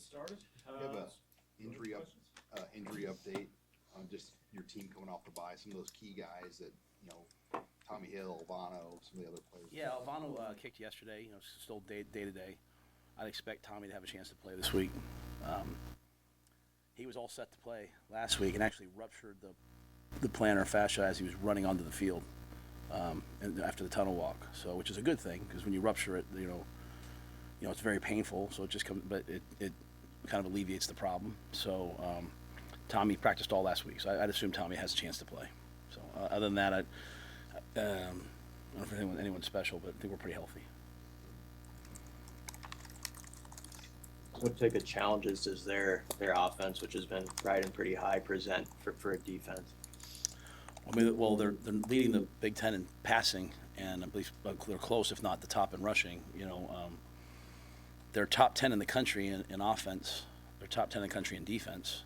started. You have a injury update on just your team coming off the bye. Some of those key guys that Tommy Hill, Alvano, some of the other players. Yeah, Alvano kicked yesterday. Still day to day. I'd expect Tommy to have a chance to play this week. He was all set to play last week and actually ruptured the plantar fascia as he was running onto the field and after the tunnel walk. So, which is a good thing because when you rupture it, it's very painful. So it just comes, but it kind of alleviates the problem. So Tommy practiced all last week. So I'd assume Tommy has a chance to play. So other than that, I don't know if anyone special, but I think we're pretty healthy. What type of challenges does their offense, which has been riding pretty high, present for a defense? I mean, well, they're leading the Big Ten in passing, and I believe they're close, if not the top in rushing. They're top 10 in the country in offense. They're top 10 in the country in defense.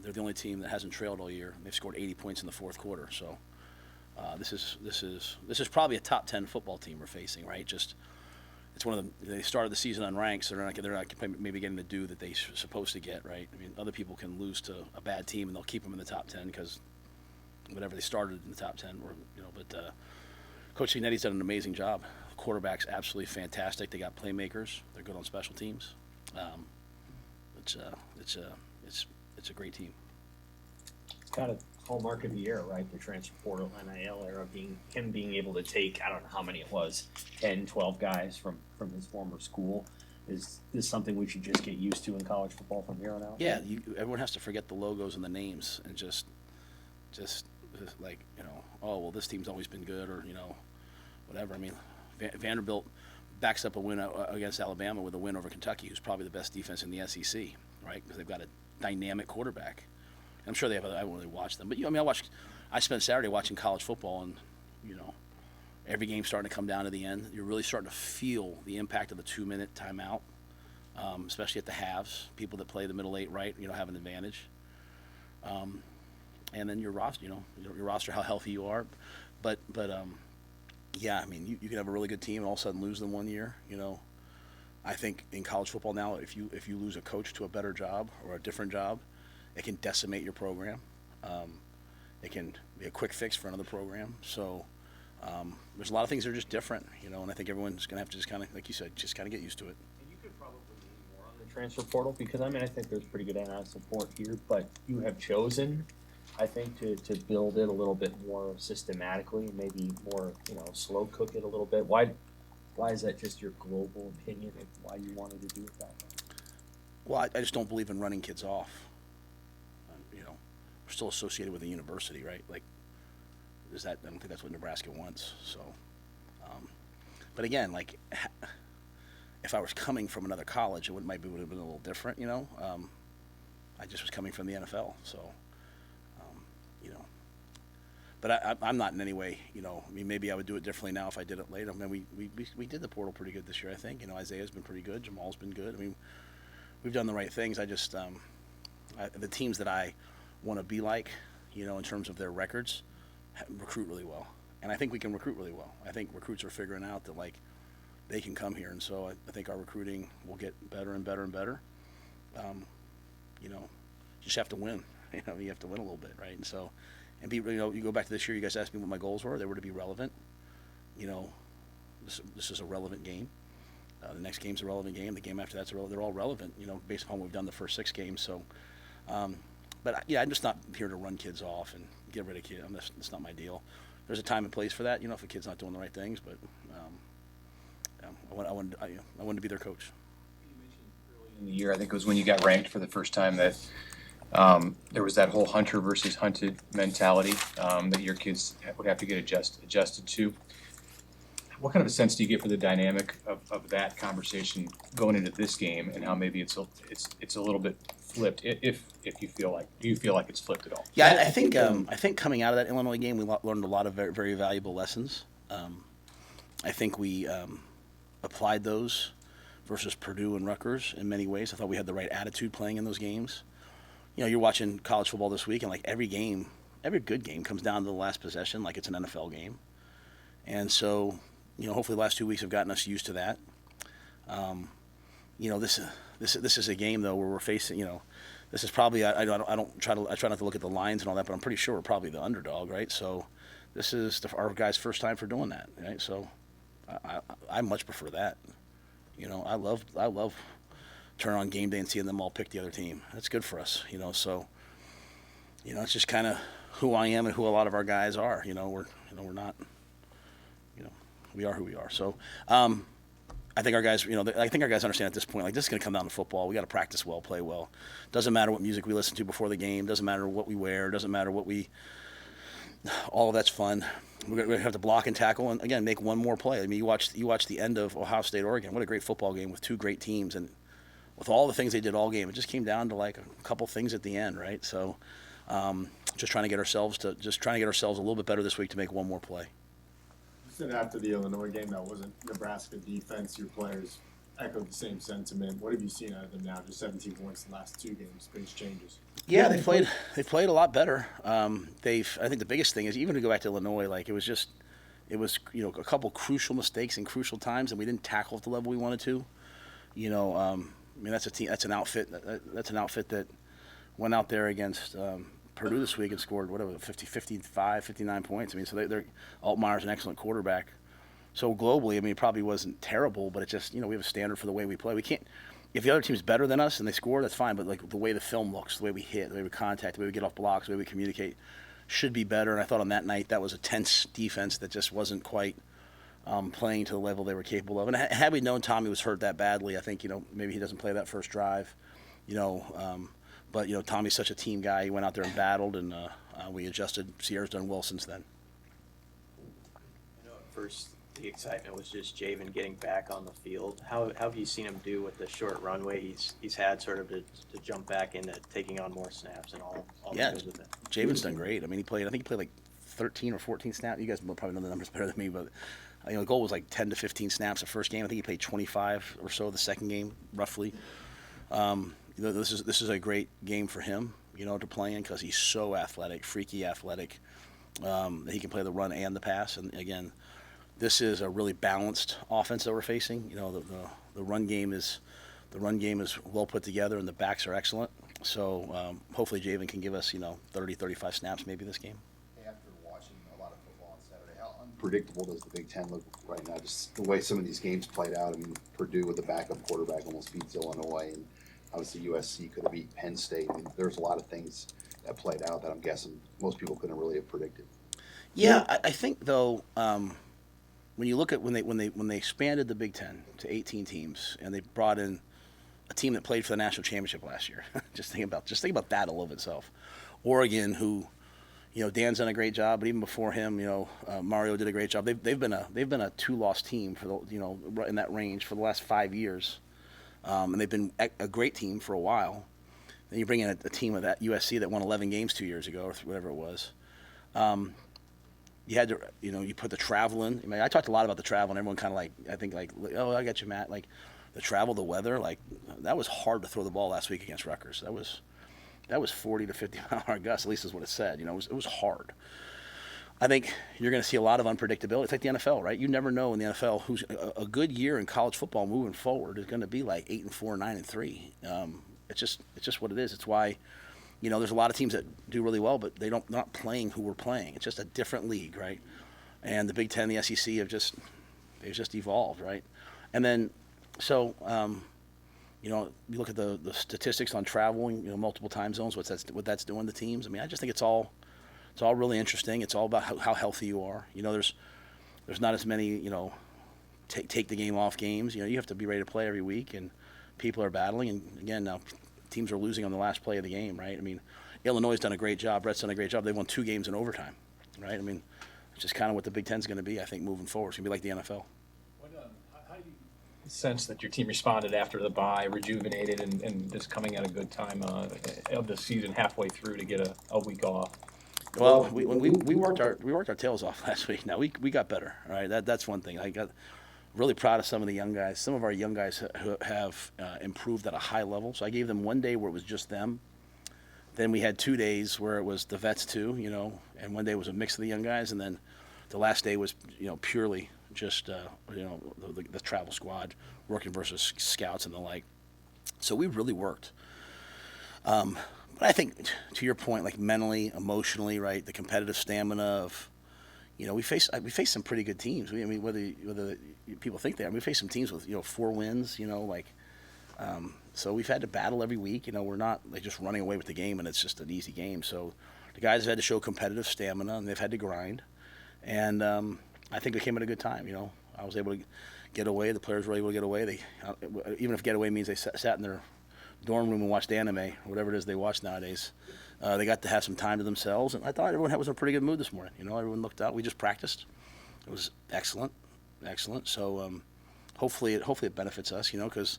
They're the only team that hasn't trailed all year. They've scored 80 points in the fourth quarter. So this is probably a top 10 football team we're facing, right? It's one of they started the season unranked, so they're not maybe getting the due that they're supposed to get, right? I mean, other people can lose to a bad team and they'll keep them in the top 10 because whatever they started in the top 10, But Coach Cignetti's done an amazing job. The quarterback's absolutely fantastic. They got playmakers. They're good on special teams. It's a great team. It's kind of hallmark of the era, right? The transfer portal, NIL era, being able to take, I don't know how many it was, 10, 12 guys from his former school. Is this something we should just get used to in college football from here on out? Yeah, everyone has to forget the logos and the names and just like, oh, well, this team's always been good or, whatever. I mean, Vanderbilt backs up a win against Alabama with a win over Kentucky, who's probably the best defense in the SEC, right? Because they've got a dynamic quarterback. I'm sure they have. I won't really watch them, but I spent Saturday watching college football, and every game's starting to come down to the end. You're really starting to feel the impact of the 2-minute timeout, especially at the halves. People that play the middle eight right, have an advantage. And then your roster, your roster, how healthy you are, but yeah, I mean, you can have a really good team and all of a sudden lose them one year. I think in college football now, if you lose a coach to a better job or a different job, it can decimate your program. It can be a quick fix for another program. So there's a lot of things that are just different, and I think everyone's going to have to just kind of, like you said, just kind of get used to it. And you could probably lean more on the transfer portal because, I think there's pretty good NIL support here, but you have chosen, I think, to build it a little bit more systematically, maybe more, slow cook it a little bit. Why is that just your global opinion of why you wanted to do it that way? Well, I just don't believe in running kids off. We're still associated with a university, right? Like, I don't think that's what Nebraska wants. So, but again, like, if I was coming from another college, it would have been a little different, I just was coming from the NFL, so, But I'm not in any way, maybe I would do it differently now if I did it later. I mean, we did the portal pretty good this year, I think. Isaiah's been pretty good. Jamal's been good. I mean, we've done the right things. I just, the teams that I want to be like, in terms of their records, recruit really well. And I think we can recruit really well. I think recruits are figuring out that, like, they can come here. And so I think our recruiting will get better and better and better. You just have to win. You have to win a little bit, right? And so, and be, you go back to this year, you guys asked me what my goals were. They were to be relevant. This is a relevant game. The next game's a relevant game. The game after that's they're all relevant, based upon what we've done the first 6 games. So, but yeah, I'm just not here to run kids off and get rid of kids. That's not my deal. There's a time and place for that, if a kid's not doing the right things. But I wanted to be their coach. You mentioned early in the year, I think it was when you got ranked for the first time, that there was that whole hunter versus hunted mentality that your kids would have to get adjusted to. What kind of a sense do you get for the dynamic of that conversation going into this game, and how maybe it's a little bit flipped, if you feel like it's flipped at all? Yeah, I think coming out of that Illinois game, we learned a lot of very, very valuable lessons. I think we applied those versus Purdue and Rutgers in many ways. I thought we had the right attitude playing in those games. You're watching college football this week, and like every good game comes down to the last possession, like it's an NFL game. And so, hopefully the last 2 weeks have gotten us used to that. this is a game though where we're facing, this is probably I try not to look at the lines and all that, but I'm pretty sure we're probably the underdog, right? So this is our guys' first time for doing that, right? So I much prefer that. I love turning on game day and seeing them all pick the other team. That's good for us, So it's just kind of who I am and who a lot of our guys are. We're not. We are who we are. So. I think our guys, understand at this point, like, this is going to come down to football. We got to practice well, play well. Doesn't matter what music we listen to before the game. Doesn't matter what we wear. Doesn't matter all of that's fun. We're going to have to block and tackle and, again, make one more play. I mean, you watch the end of Ohio State, Oregon. What a great football game with two great teams. And with all the things they did all game, it just came down to, like, a couple things at the end, right? So just trying to get ourselves a little bit better this week to make one more play. You said after the Illinois game that wasn't Nebraska defense, your players echoed the same sentiment. What have you seen out of them now? Just 17 points in the last two games, biggest changes. Yeah, they played a lot better. I think the biggest thing is, even to go back to Illinois, like, it was a couple crucial mistakes in crucial times, and we didn't tackle at the level we wanted to. I mean, that's an outfit that went out there against Purdue this week and scored, 55, 59 points. I mean, so Altmaier's an excellent quarterback. So globally, I mean, it probably wasn't terrible, but it just, we have a standard for the way we play. We can't, if the other team's better than us and they score, that's fine, but, like, the way the film looks, the way we hit, the way we contact, the way we get off blocks, the way we communicate should be better. And I thought on that night that was a tense defense that just wasn't quite playing to the level they were capable of. And had we known Tommy was hurt that badly, I think, maybe he doesn't play that first drive, But, Tommy's such a team guy. He went out there and battled, and we adjusted. Sierra's done well since then. I know at first the excitement was just Javin getting back on the field. How have you seen him do with the short runway he's had, sort of to jump back into taking on more snaps and all Yeah, that goes with it? Javin's done great. I mean, I think he played like 13 or 14 snaps. You guys probably know the numbers better than me, but the goal was like 10 to 15 snaps the first game. I think he played 25 or so the second game, roughly. This is a great game for him, to play in, because he's so athletic, freaky athletic. He can play the run and the pass. And again, this is a really balanced offense that we're facing. The run game is well put together, and the backs are excellent. So hopefully Javin can give us 30, 35 snaps maybe this game. After watching a lot of football on Saturday, how unpredictable does the Big Ten look right now? Just the way some of these games played out. I mean, Purdue with the backup quarterback almost beats Illinois, and obviously USC could have beat Penn State. I mean, there's a lot of things that played out that I'm guessing most people couldn't really have predicted. Yeah, I think though, when you look at when they expanded the Big Ten to 18 teams, and they brought in a team that played for the national championship last year, just think about that all of itself. Oregon, who, Dan's done a great job, but even before him, Mario did a great job. They've been a 2-loss team for the in that range for the last 5 years. And they've been a great team for a while. Then you bring in a team of that USC that won 11 games 2 years ago, or whatever it was. You had to, you put the travel in. I mean, I talked a lot about the travel, and everyone kind of oh, I got you, Matt. Like, the travel, the weather, like, that was hard to throw the ball last week against Rutgers. That was 40 to 50 mile an hour gusts, at least is what it said. It was hard. I think you're going to see a lot of unpredictability. It's like the NFL, right? You never know in the NFL who's a good year in college football moving forward is going to be like 8-4, 9-3. It's just what it is. It's why, there's a lot of teams that do really well, but they're not playing who we're playing. It's just a different league, right? And the Big Ten, the SEC they've just evolved, right? And then, so, you look at the statistics on traveling, multiple time zones, what that's doing to teams. I mean, I just think it's all really interesting. It's all about how healthy you are. There's not as many, take the game off games. You have to be ready to play every week, and people are battling. And again, now teams are losing on the last play of the game, right? I mean, Illinois has done a great job. Brett's done a great job. They won 2 games in overtime, right? I mean, it's just kind of what the Big Ten's going to be, I think, moving forward. It's going to be like the NFL. How do you sense that your team responded after the bye, rejuvenated, and just coming at a good time of the season halfway through to get a week off? Well, we worked our tails off last week. Now we got better. All right, that's one thing. I got really proud of some of the young guys. Some of our young guys who have improved at a high level. So I gave them one day where it was just them. Then we had 2 days where it was the vets too, and one day was a mix of the young guys, and then the last day was purely just the travel squad working versus scouts and the like. So we really worked. But I think, to your point, like mentally, emotionally, right, the competitive stamina of, we face some pretty good teams. I mean, whether people think they are, we face some teams with 4 wins. So we've had to battle every week. We're not like just running away with the game and it's just an easy game. So the guys have had to show competitive stamina and they've had to grind. And I think we came at a good time. I was able to get away. The players were able to get away. Even if get away means they sat in their dorm room and watched anime or whatever it is they watch nowadays. They got to have some time to themselves, and I thought everyone was in a pretty good mood this morning. Everyone looked out. We just practiced. It was excellent. So hopefully it benefits us, because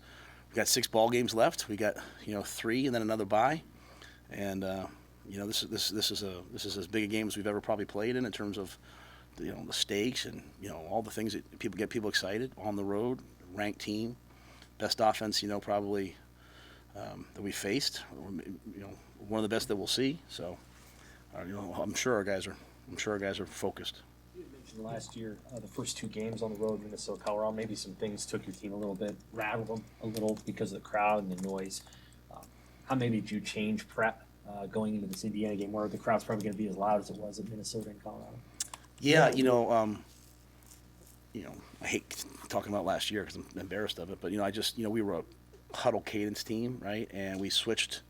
we got 6 ball games left. We got 3 and then another bye, and this is as big a game as we've ever probably played in terms of the stakes and all the things that get people excited on the road. Ranked team, best offense probably that we faced. One of the best that we'll see. So I'm sure our guys are focused. You had mentioned last year, the first 2 games on the road, Minnesota, Colorado, maybe some things took your team a little bit, rattled them a little because of the crowd and the noise. How maybe did you change prep going into this Indiana game where the crowd's probably going to be as loud as it was at Minnesota and Colorado? Yeah, I hate talking about last year because I'm embarrassed of it, but we were a huddle cadence team, right? And we switched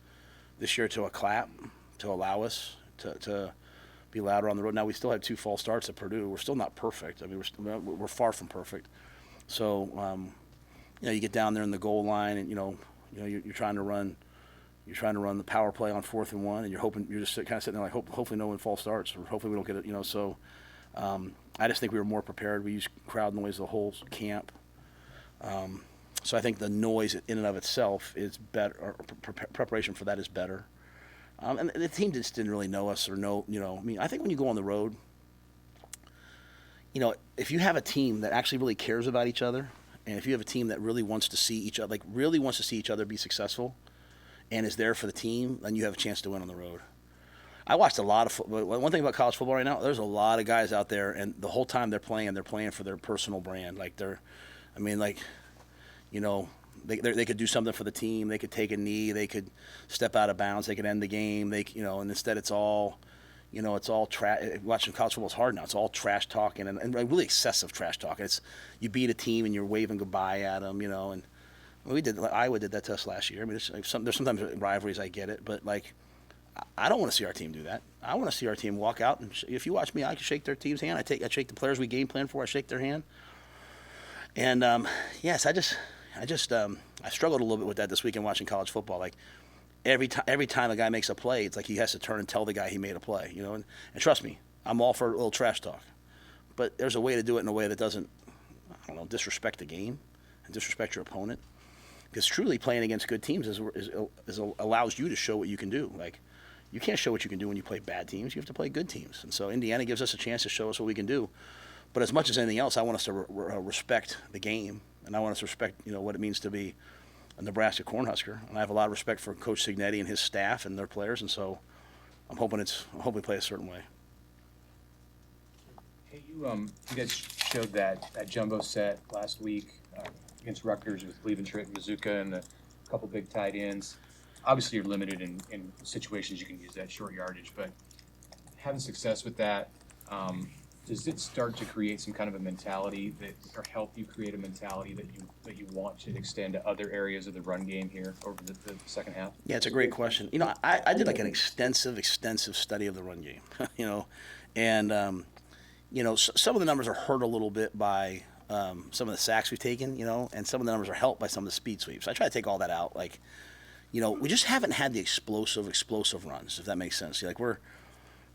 this year to a clap to allow us to be louder on the road. Now we still have 2 false starts at Purdue. We're still not perfect. I mean, we're far from perfect. So you get down there in the goal line, and you're trying to run the power play on 4th and 1, and you're just kind of sitting there like, hopefully no one false starts, or hopefully we don't get it. So I just think we were more prepared. We used crowd noise the whole camp. So I think the noise in and of itself is better, or preparation for that is better. And the team just didn't really know us or know, I mean, I think when you go on the road, if you have a team that actually really cares about each other, and if you have a team that really wants to see each other be successful and is there for the team, then you have a chance to win on the road. I watched a lot of football. One thing about college football right now, there's a lot of guys out there, and the whole time they're playing for their personal brand. They could do something for the team. They could take a knee. They could step out of bounds. They could end the game. And instead it's all, watching college football is hard now. It's all trash talking and really excessive trash talking. It's you beat a team and you're waving goodbye at them, and Iowa did that to us last year. I mean, there's sometimes rivalries. I get it, but I don't want to see our team do that. I want to see our team walk out, and if you watch me, I can shake their team's hand. I shake the players we game plan for. I shake their hand. And yes, I struggled a little bit with that this weekend watching college football. Like every time a guy makes a play, it's like he has to turn and tell the guy he made a play. And trust me, I'm all for a little trash talk, but there's a way to do it in a way that doesn't, disrespect the game and disrespect your opponent. Because truly playing against good teams allows you to show what you can do. Like, you can't show what you can do when you play bad teams. You have to play good teams. And so Indiana gives us a chance to show us what we can do. But as much as anything else, I want us to respect the game, and I want us to respect, what it means to be a Nebraska Cornhusker. And I have a lot of respect for Coach Signetti and his staff and their players. And so I'm hoping we play a certain way. Hey, you guys showed that jumbo set last week against Rutgers with Liebentritt and Mazuka and a couple big tight ends. Obviously, you're limited in situations you can use that short yardage, but having success with that, does it start to create some kind of a mentality or help you create a mentality that you want to extend to other areas of the run game here over the second half? Yeah, it's a great question. I did like an extensive study of the run game, and some of the numbers are hurt a little bit by some of the sacks we've taken, and some of the numbers are helped by some of the speed sweeps. I try to take all that out. We just haven't had the explosive runs, if that makes sense.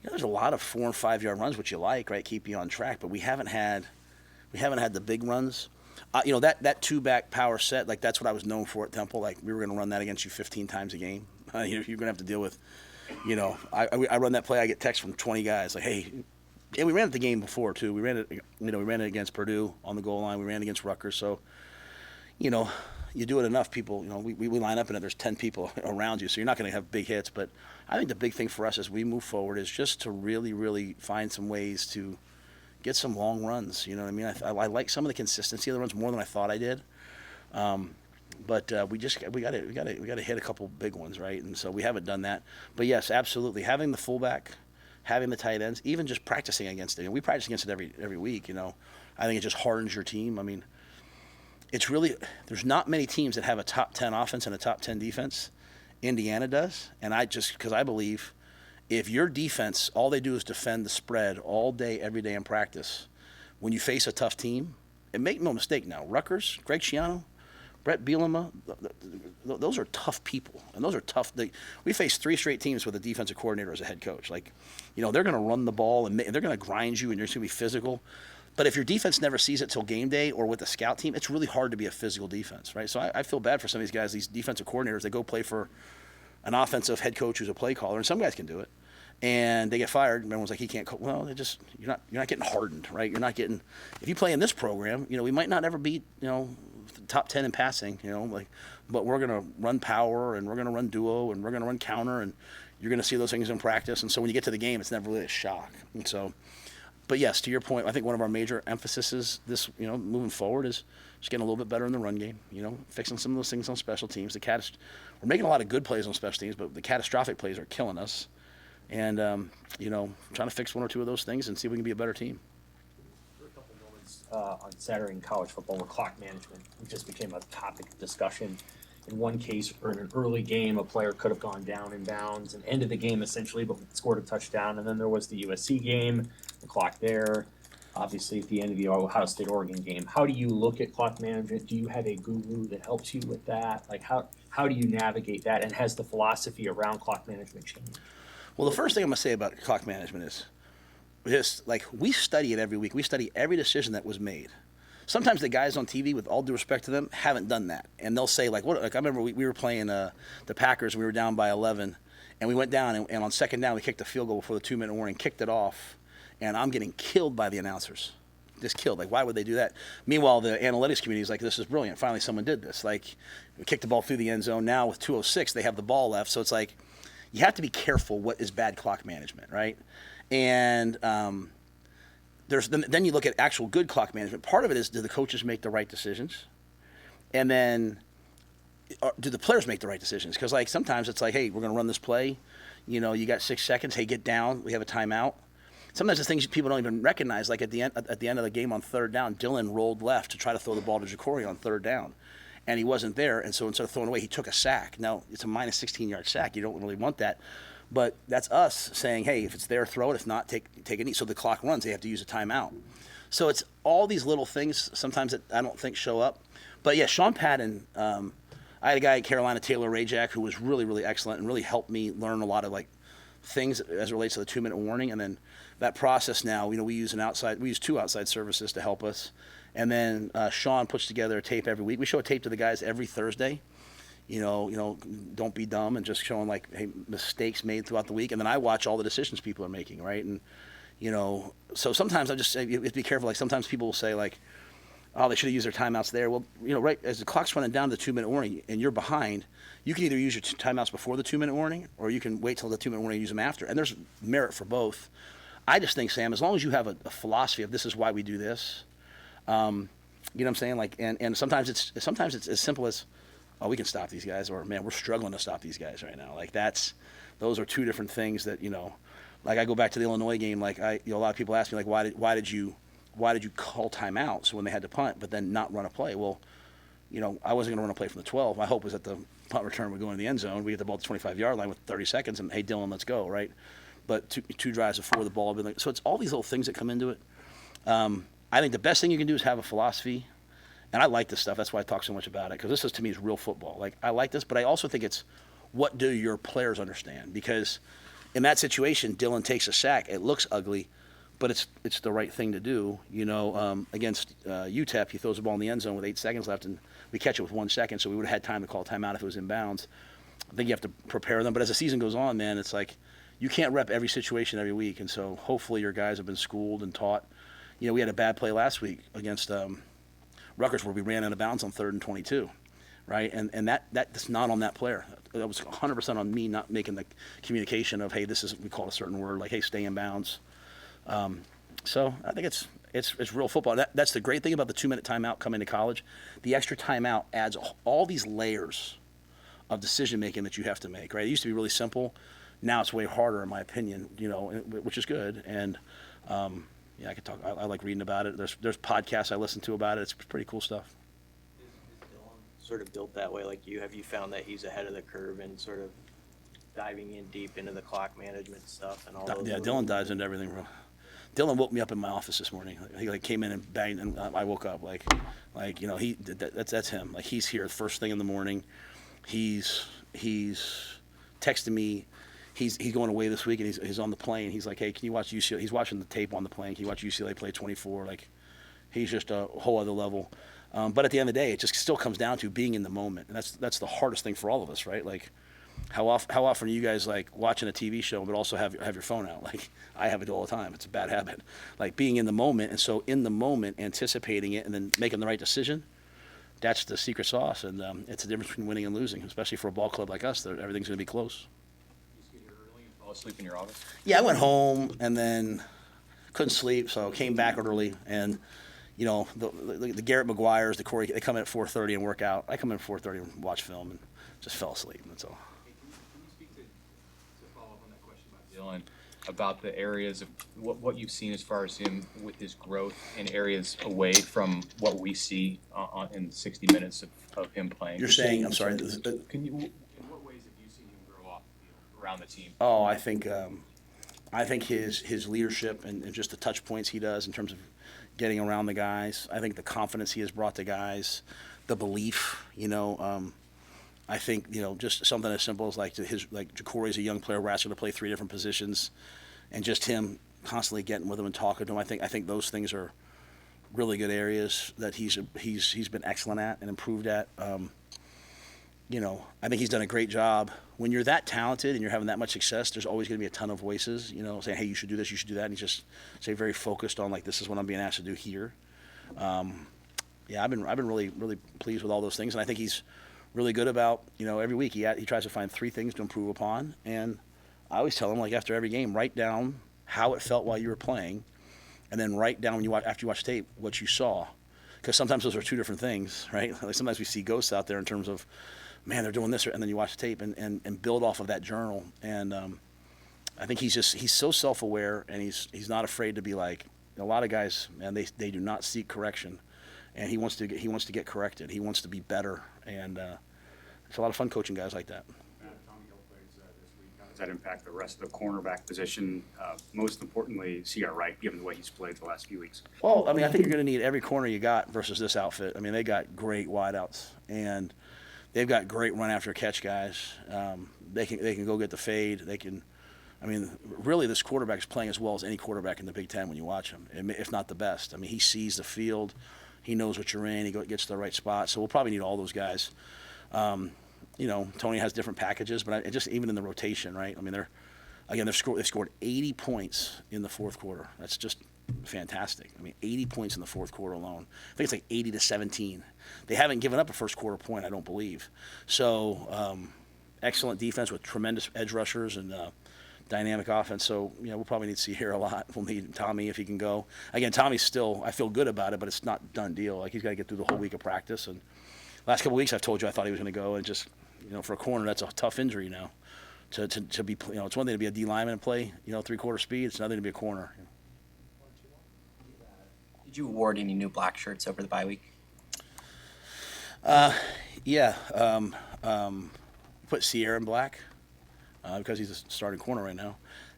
There's a lot of 4 and 5 yard runs, which you like, right? Keep you on track, but we haven't had the big runs. That 2-back power set, that's what I was known for at Temple. We were going to run that against you 15 times a game. You're going to have to deal with, I run that play. I get texts from 20 guys like, hey. Yeah, we ran it the game before too. We ran it against Purdue on the goal line. We ran it against Rutgers. So, you do it enough, people. We line up and there's 10 people around you, so you're not going to have big hits. But I think the big thing for us as we move forward is just to really, really find some ways to get some long runs. You know what I mean? I like some of the consistency of the runs more than I thought I did. But we got to hit a couple big ones, right? And so we haven't done that. But yes, absolutely, having the fullback, having the tight ends, even just practicing against it. And we practice against it every week. You know, I think it just hardens your team. I mean, it's really, there's not many teams that have a top 10 offense and a top 10 defense. Indiana does, and because I believe if your defense, all they do is defend the spread all day, every day in practice, when you face a tough team, and make no mistake now, Rutgers, Greg Schiano, Brett Bielema, those are tough people, and those are tough. We faced 3 straight teams with a defensive coordinator as a head coach. Like, you know, they're going to run the ball, and they're going to grind you, and you're going to be physical. But if your defense never sees it till game day or with the scout team, it's really hard to be a physical defense, right? So I feel bad for some of these guys, these defensive coordinators. They go play for an offensive head coach who's a play caller, and some guys can do it, and they get fired. And everyone's like, he can't coach. Well, you're not getting hardened, right? You're not getting. If you play in this program, you know, we might not ever beat, you know, top 10 in passing, you know, like, but we're going to run power, and we're going to run duo, and we're going to run counter, and you're going to see those things in practice. And so when you get to the game, it's never really a shock. And so. But yes, to your point, I think one of our major emphases this, you know, moving forward is just getting a little bit better in the run game. You know, fixing some of those things on special teams. We're making a lot of good plays on special teams, but the catastrophic plays are killing us. And you know, trying to fix 1 or 2 of those things and see if we can be a better team. There were a couple moments on Saturday in college football where clock management just became a topic of discussion. In one case, or in an early game, a player could have gone down in bounds and ended the game essentially, but scored a touchdown. And then there was the USC game, the clock there. Obviously, at the end of the Ohio State-Oregon game, how do you look at clock management? Do you have a guru that helps you with that? Like, how do you navigate that? And has the philosophy around clock management changed? Well, the first thing I'm going to say about clock management is just like we study it every week. We study every decision that was made. Sometimes the guys on TV, with all due respect to them, haven't done that, and they'll say like, "What?" Like I remember we were playing the Packers. We were down by 11, and we went down, and on second down we kicked a field goal before the 2-minute warning, kicked it off, and I'm getting killed by the announcers, just killed. Like, why would they do that? Meanwhile, the analytics community is like, "This is brilliant. Finally, someone did this." Like, we kicked the ball through the end zone. Now with 2:06, they have the ball left, so it's like you have to be careful what is bad clock management, right? And then you look at actual good clock management. Part of it is, do the coaches make the right decisions? And then do the players make the right decisions? Because like sometimes it's like, hey, we're going to run this play. You know, you got 6 seconds. Hey, get down. We have a timeout. Sometimes the things people don't even recognize, like at the end of the game on third down, Dylan rolled left to try to throw the ball to Jacory on third down. And he wasn't there, and so instead of throwing away, he took a sack. Now, it's a minus 16-yard sack. You don't really want that. But that's us saying, hey, if it's there, throw it. If not, take a knee. So the clock runs. They have to use a timeout. So it's all these little things sometimes that I don't think show up. But, yeah, Sean Patton, I had a guy at Carolina, Taylor Rajak, who was really, really excellent and really helped me learn a lot of, like, things as it relates to the 2-minute warning. And then that process now, you know, we use 2 outside services to help us. And then Sean puts together a tape every week. We show a tape to the guys every Thursday. You know, don't be dumb, and just showing like, hey, mistakes made throughout the week. And then I watch all the decisions people are making, right? And, you know, so sometimes I just say, you have to be careful. Like sometimes people will say like, oh, they should have used their timeouts there. Well, you know, right as the clock's running down to the 2-minute warning and you're behind, you can either use your timeouts before the 2-minute warning, or you can wait till the 2-minute warning and use them after. And there's merit for both. I just think, Sam, as long as you have a philosophy of this is why we do this, you know what I'm saying? Like, and sometimes it's as simple as, oh, we can stop these guys, or man, we're struggling to stop these guys right now. Like those are 2 different things that, you know, like I go back to the Illinois game. Like a lot of people ask me like, why did you call timeouts when they had to punt, but then not run a play? Well, you know, I wasn't going to run a play from the 12. My hope was that the punt return would go into the end zone. We get the ball at the 25-yard line with 30 seconds, and hey, Dylan, let's go, right? But two drives before the ball. So it's all these little things that come into it. I think the best thing you can do is have a philosophy. And I like this stuff. That's why I talk so much about it, because this is, to me, is real football. Like, I like this, but I also think it's what do your players understand? Because in that situation, Dylan takes a sack. It looks ugly, but it's the right thing to do. You know, against UTEP, he throws the ball in the end zone with 8 seconds left, and we catch it with 1 second, so we would have had time to call timeout if it was in bounds. I think you have to prepare them. But as the season goes on, man, it's like you can't rep every situation every week. And so hopefully your guys have been schooled and taught. You know, we had a bad play last week against Rutgers where we ran out of bounds on 3rd and 22, right? And that's not on that player. That was 100% on me not making the communication of, hey, this is, we call it a certain word, like, hey, stay in bounds. So I think it's real football. That's the great thing about the 2-minute timeout coming to college. The extra timeout adds all these layers of decision making that you have to make. Right? It used to be really simple. Now it's way harder, in my opinion. Which is good. And I could talk. I like reading about it. There's podcasts I listen to about it. It's pretty cool stuff. Is Dylan sort of built that way like you? Have you found that he's ahead of the curve and sort of diving in deep into the clock management stuff and all those? Yeah, Dylan dives into everything. Dylan woke me up in my office this morning. He came in and banged, and I woke up that's him. Like, he's here first thing in the morning. He's texting me. He's going away this week, and he's on the plane. He's like, hey, can you watch UCLA? He's watching the tape on the plane. Can you watch UCLA play 24? Like, he's just a whole other level. But at the end of the day, it just still comes down to being in the moment, and that's the hardest thing for all of us, right? Like, how often are you guys like watching a TV show but also have your phone out? Like, I have it all the time. It's a bad habit. Like, being in the moment, and so in the moment, anticipating it and then making the right decision. That's the secret sauce, and it's the difference between winning and losing, especially for a ball club like us. Everything's going to be close. You just get here early and fall asleep in your office? Yeah, I went home and then couldn't sleep, so came back early. And the Garrett McGuires, the Corey, they come in at 4:30 and work out. I come in at 4:30 and watch film and just fell asleep. That's all. Can you speak to follow up on that question about Dylan, about the areas of what you've seen as far as him with his growth in areas away from what we see in 60 minutes of him playing? You're saying, I'm sorry. Can you? In what ways have you seen him grow up around the team? Oh, I think his leadership and just the touch points he does in terms of getting around the guys. I think the confidence he has brought to guys, the belief. I think just something as simple as like Jacory's a young player. We're asking to play 3 different positions, and just him constantly getting with him and talking to him. I think those things are really good areas that he's been excellent at and improved at. I think he's done a great job. When you're that talented and you're having that much success, there's always going to be a ton of voices, saying, hey, you should do this, you should do that. And he's just very focused on, like, this is what I'm being asked to do here. I've been really, really pleased with all those things. And I think he's really good about, every week he tries to find 3 things to improve upon. And I always tell him, like, after every game, write down how it felt while you were playing, and then write down after you watch tape what you saw. Because sometimes those are 2 different things, right? Like, sometimes we see ghosts out there in terms of, man, they're doing this, and then you watch the tape and build off of that journal. And I think he's so self-aware, and he's not afraid to be like, a lot of guys, man, they do not seek correction, and he wants to get corrected. He wants to be better, and it's a lot of fun coaching guys like that. Tommy Hill plays this week. How does that impact the rest of the cornerback position? Most importantly, C.R. Wright, given the way he's played the last few weeks. Well, I mean, I think you're going to need every corner you got versus this outfit. I mean, they got great wideouts, and they've got great run after catch guys. They can go get the fade. Really, this quarterback is playing as well as any quarterback in the Big Ten when you watch him, if not the best. I mean, he sees the field. He knows what you're in. He gets to the right spot. So we'll probably need all those guys. Tony has different packages, but just even in the rotation, right? I mean, they've scored 80 points in the fourth quarter. That's just fantastic. I mean, 80 points in the fourth quarter alone. I think it's like 80-17. They haven't given up a first quarter point, I don't believe. So excellent defense with tremendous edge rushers and dynamic offense. So, we'll probably need to see here a lot. We'll need Tommy if he can go. Again, Tommy's still, I feel good about it, but it's not a done deal. Like, he's got to get through the whole week of practice. And last couple of weeks I've told you I thought he was going to go, and just, for a corner, that's a tough injury now. To be, it's one thing to be a D lineman and play, 3/4 speed. It's another to be a corner. Did you award any new Blackshirts over the bye week? Yeah. Put Sierra in black because he's a starting corner right now.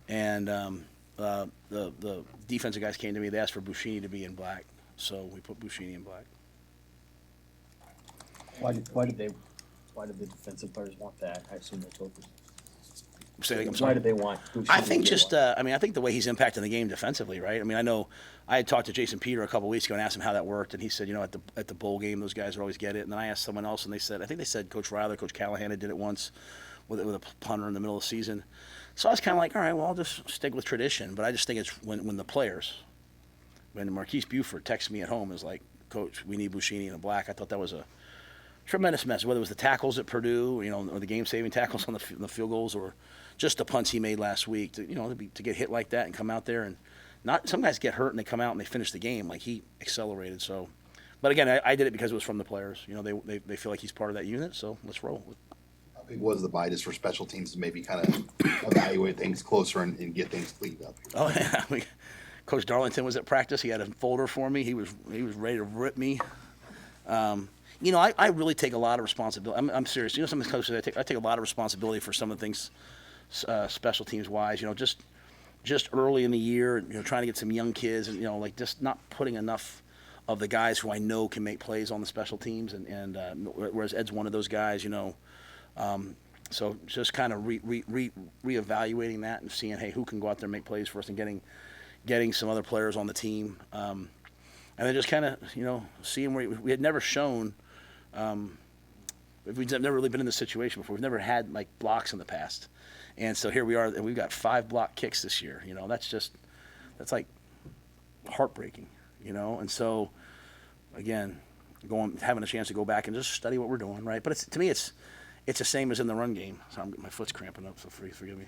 And the defensive guys came to me. They asked for Buschini to be in black. So we put Buschini in black. Why did the defensive players want that? I assume they told us. Why did they want Buschini? I think I think the way he's impacting the game defensively, right? I mean, I know I had talked to Jason Peter a couple weeks ago and asked him how that worked, and he said, at the bowl game, those guys would always get it. And then I asked someone else, and they said Coach Rhule, Coach Callahan did it once with a punter in the middle of the season. So I was kind of like, all right, well, I'll just stick with tradition. But I just think it's when the players, when Marquise Buford texted me at home, is like, Coach, we need Buschini in a black. I thought that was a tremendous message, whether it was the tackles at Purdue, or the game-saving tackles on the field goals, or just the punts he made last week. To get hit like that and come out there and not some guys get hurt and they come out and they finish the game. Like he accelerated. So, but again, I did it because it was from the players. You know, they feel like he's part of that unit. So let's roll. How big was the buy just for special teams to maybe kind of evaluate things closer and get things cleaned up? Oh yeah, Coach Darlington was at practice. He had a folder for me. He was ready to rip me. You know, I really take a lot of responsibility. I'm serious. You know, some of the coaches I take a lot of responsibility for some of the things, special teams wise. You know, just early in the year, you know, trying to get some young kids, and you know, like just not putting enough of the guys who I know can make plays on the special teams, and whereas Ed's one of those guys. You know. So just kind of reevaluating that and seeing, hey, who can go out there and make plays for us, and getting some other players on the team, and then just kind of, you know, seeing where we had never shown, we've never really been in this situation before. We've never had like blocks in the past, and so here we are, and we've got 5 block kicks this year. You know, that's like heartbreaking, you know, and so again, having a chance to go back and just study what we're doing, right? But to me, it's the same as in the run game. So my foot's cramping up, so forgive me.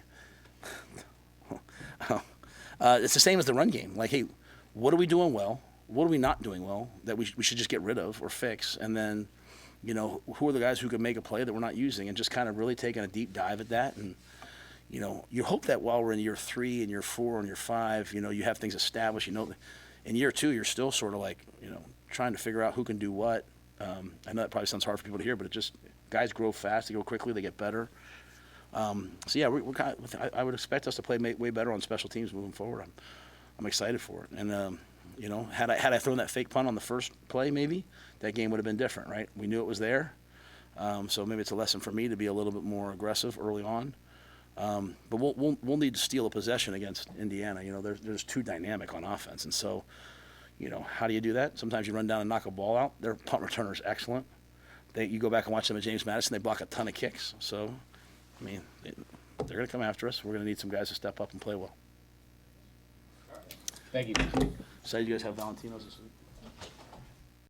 It's the same as the run game. Like, hey, what are we doing well? What are we not doing well that we should just get rid of or fix? And then, you know, who are the guys who can make a play that we're not using? And just kind of really taking a deep dive at that. And, you know, you hope that while we're in year 3 and year 4 and year 5, you know, you have things established. You know, in year 2, you're still sort of like, you know, trying to figure out who can do what. I know that probably sounds hard for people to hear, but it just – guys grow fast, they go quickly, they get better. So yeah, we're kind of, I would expect us to play way better on special teams moving forward. I'm excited for it. And you know, had I thrown that fake punt on the first play, maybe that game would have been different, right? We knew it was there. So maybe it's a lesson for me to be a little bit more aggressive early on. But we'll need to steal a possession against Indiana. You know, there's too dynamic on offense, and so, you know, how do you do that? Sometimes you run down and knock a ball out. Their punt returner is excellent. You go back and watch them at James Madison, they block a ton of kicks. So, I mean, they're going to come after us. We're going to need some guys to step up and play well. Thank you. So you guys have Valentino's this week?